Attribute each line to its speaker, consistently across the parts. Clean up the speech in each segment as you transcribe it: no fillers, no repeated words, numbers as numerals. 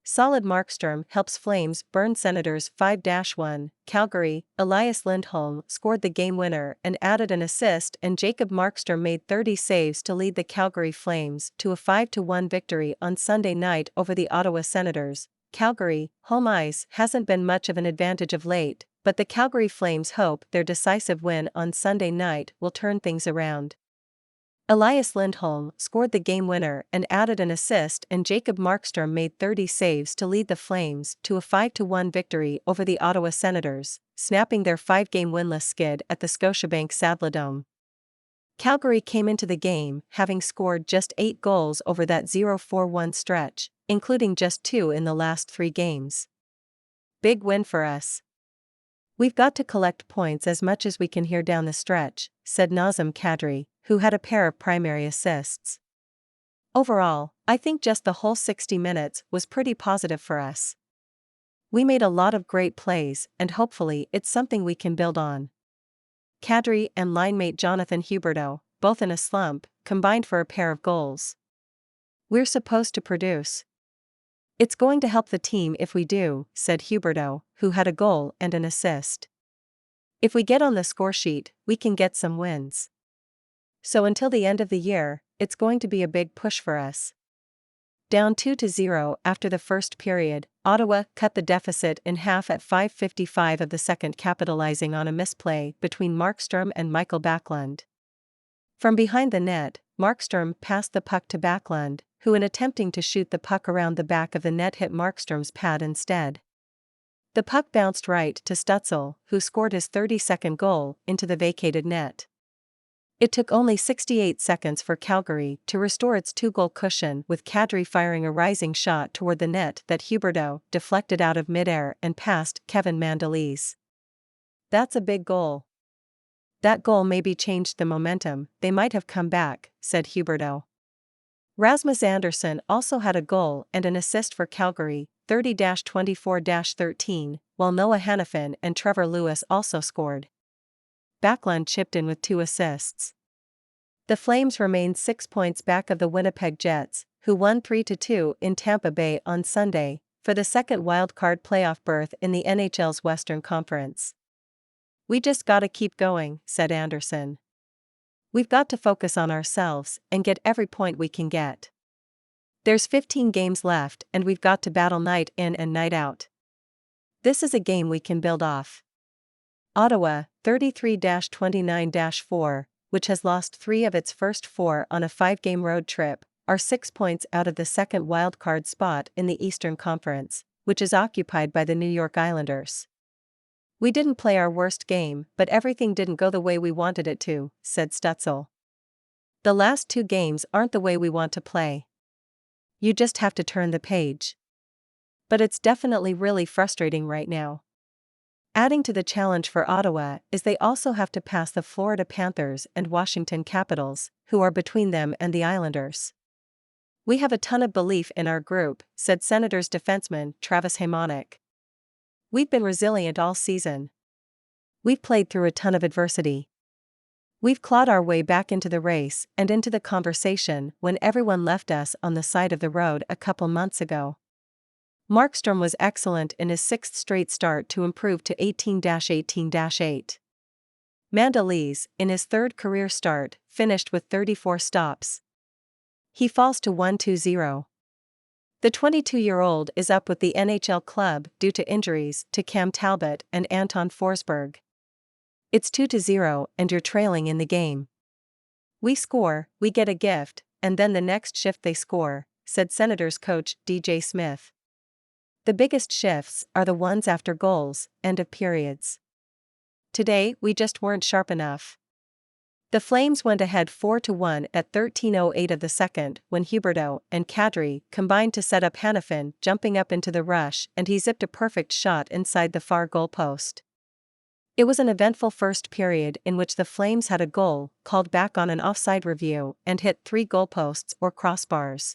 Speaker 1: Solid Markstrom helps Flames burn Senators 5-1. Calgary, Elias Lindholm scored the game winner and added an assist, and Jacob Markstrom made 30 saves to lead the Calgary Flames to a 5-1 victory on Sunday night over the Ottawa Senators. Calgary, home ice hasn't been much of an advantage of late, but the Calgary Flames hope their decisive win on Sunday night will turn things around. Elias Lindholm scored the game winner and added an assist, and Jacob Markstrom made 30 saves to lead the Flames to a 5-1 victory over the Ottawa Senators, snapping their 5-game winless skid at the Scotiabank Saddledome. Calgary came into the game having scored just 8 goals over that 0-4-1 stretch, including just 2 in the last 3 games. Big win for us. We've got to collect points as much as we can here down the stretch, said Nazem Kadri, who had a pair of primary assists. Overall, I think just the whole 60 minutes was pretty positive for us. We made a lot of great plays, and hopefully it's something we can build on. Kadri and linemate Jonathan Huberdeau, both in a slump, combined for a pair of goals. We're supposed to produce. It's going to help the team if we do, said Huberdeau, who had a goal and an assist. If we get on the score sheet, we can get some wins. So until the end of the year, it's going to be a big push for us. Down 2-0 after the first period, Ottawa cut the deficit in half at 5:55 of the second, capitalizing on a misplay between Markstrom and Michael Backlund. From behind the net, Markstrom passed the puck to Backlund, who, in attempting to shoot the puck around the back of the net, hit Markstrom's pad instead. The puck bounced right to Stützle, who scored his 32nd goal, into the vacated net. It took only 68 seconds for Calgary to restore its 2-goal cushion, with Kadri firing a rising shot toward the net that Huberdeau deflected out of midair and past Kevin Mandolese. That's a big goal. That goal maybe changed the momentum, they might have come back, said Huberdeau. Rasmus Andersson also had a goal and an assist for Calgary, 30-24-13, while Noah Hanifin and Trevor Lewis also scored. Backlund chipped in with 2 assists. The Flames remained 6 points back of the Winnipeg Jets, who won 3-2 in Tampa Bay on Sunday, for the second wildcard playoff berth in the NHL's Western Conference. We just gotta keep going, said Andersson. We've got to focus on ourselves and get every point we can get. There's 15 games left and we've got to battle night in and night out. This is a game we can build off. Ottawa, 33-29-4, which has lost 3 of its first 4 on a 5-game road trip, are 6 points out of the second wildcard spot in the Eastern Conference, which is occupied by the New York Islanders. We didn't play our worst game, but everything didn't go the way we wanted it to, said Stützle. The last 2 games aren't the way we want to play. You just have to turn the page. But it's definitely really frustrating right now. Adding to the challenge for Ottawa is they also have to pass the Florida Panthers and Washington Capitals, who are between them and the Islanders. We have a ton of belief in our group, said Senators defenseman Travis Hamonic. We've been resilient all season. We've played through a ton of adversity. We've clawed our way back into the race and into the conversation when everyone left us on the side of the road a couple months ago. Markstrom was excellent in his 6th straight start to improve to 18-18-8. Mandolese, in his 3rd career start, finished with 34 stops. He falls to 1-2-0. The 22-year-old is up with the NHL club due to injuries to Cam Talbot and Anton Forsberg. It's 2-0 and you're trailing in the game. We score, we get a gift, and then the next shift they score, said Senators coach DJ Smith. The biggest shifts are the ones after goals, end of periods. Today we just weren't sharp enough. The Flames went ahead 4-1 at 13:08 of the second when Huberdeau and Kadri combined to set up Hanifin jumping up into the rush, and he zipped a perfect shot inside the far goalpost. It was an eventful first period in which the Flames had a goal called back on an offside review and hit 3 goalposts or crossbars.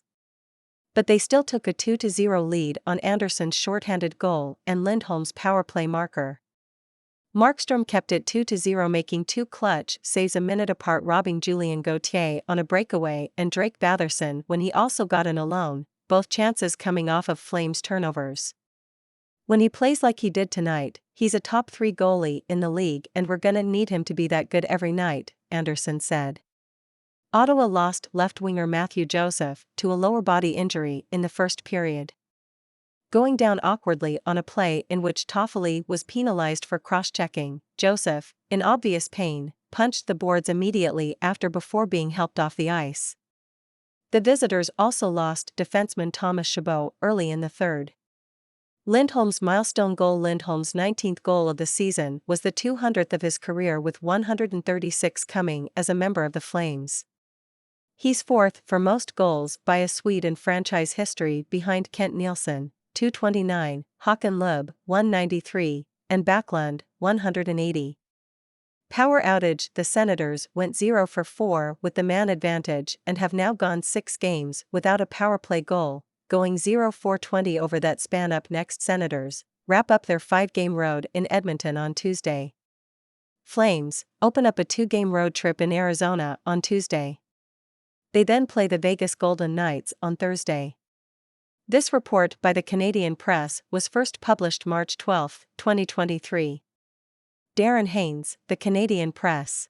Speaker 1: But they still took a 2-0 lead on Andersson's shorthanded goal and Lindholm's power play marker. Markstrom kept it 2-0, making 2 clutch saves a minute apart, robbing Julien Gauthier on a breakaway and Drake Batherson when he also got in alone, both chances coming off of Flames turnovers. When he plays like he did tonight, he's a top 3 goalie in the league and we're gonna need him to be that good every night, Anderson said. Ottawa lost left-winger Matthew Joseph to a lower body injury in the first period. Going down awkwardly on a play in which Toffoli was penalized for cross-checking, Joseph, in obvious pain, punched the boards immediately after before being helped off the ice. The visitors also lost defenseman Thomas Chabot early in the third. Lindholm's milestone goal. Lindholm's 19th goal of the season was the 200th of his career, with 136 coming as a member of the Flames. He's fourth for most goals by a Swede in franchise history behind Kent Nielsen, 229, Håkan Loob, 193, and Backlund, 180. Power outage. The Senators went 0 for 4 with the man advantage and have now gone 6 games without a power play goal, going 0-4-20 over that span. Up next, Senators wrap up their 5-game road in Edmonton on Tuesday. Flames open up a 2-game road trip in Arizona on Tuesday. They then play the Vegas Golden Knights on Thursday. This report by the Canadian Press was first published March 12, 2023. Darren Haynes, The Canadian Press.